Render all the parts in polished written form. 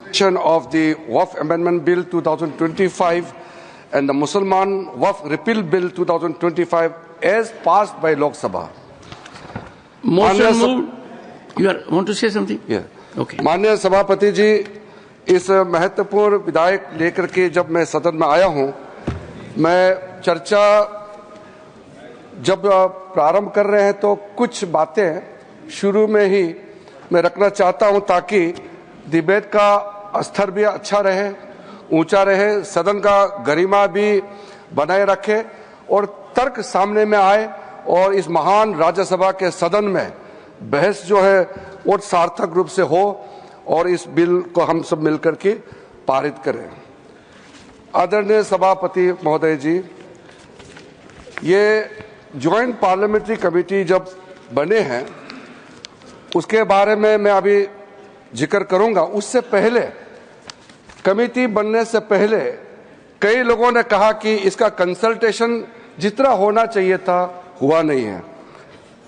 of the Waqf Amendment Bill 2025 and the Mussalman Waqf Repeal Bill 2025 as passed by Lok Sabha. Motion moved. Want to say something? Yeah. Okay. माननीय सभापति जी, इस महत्वपूर्ण विधेयक लेकर के जब मैं सदन में आया हूं, मैं चर्चा जब प्रारंभ कर रहे हैं तो कुछ बातें शुरू में ही मैं रखना चाहता हूं ताकि डिबेट का स्तर भी अच्छा रहे, ऊंचा रहे, सदन का गरिमा भी बनाए रखे और तर्क सामने में आए और इस महान राज्यसभा के सदन में बहस जो है वो सार्थक रूप से हो और इस बिल को हम सब मिलकर के पारित करें। आदरणीय सभापति महोदय जी, ये ज्वाइंट पार्लियामेंट्री कमेटी जब बने हैं उसके बारे में मैं अभी जिक्र करूंगा। उससे पहले, कमेटी बनने से पहले कई लोगों ने कहा कि इसका कंसल्टेशन जितना होना चाहिए था हुआ नहीं है।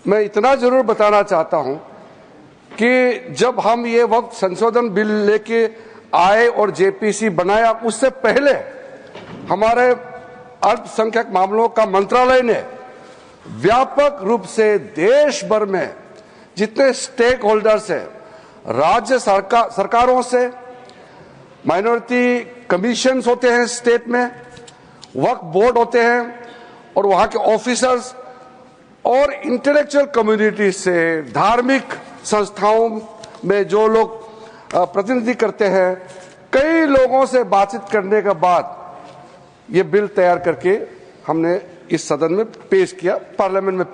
मैं इतना जरूर बताना चाहता हूं कि जब हम ये वक्त संशोधन बिल लेके आए और जेपीसी बनाया, उससे पहले हमारे अल्पसंख्यक मामलों का मंत्रालय ने व्यापक रूप से देश भर में जितने स्टेक होल्डर्स हैं, राज्य सरकारों से, माइनॉरिटी कमीशंस होते हैं स्टेट में, वक्फ बोर्ड होते हैं और वहां के ऑफिसर्स और इंटेलेक्चुअल कम्युनिटी से, धार्मिक संस्थाओं में जो लोग प्रतिनिधि करते हैं, कई लोगों से बातचीत करने के बाद ये बिल तैयार करके हमने इस सदन में पेश किया, पार्लियामेंट में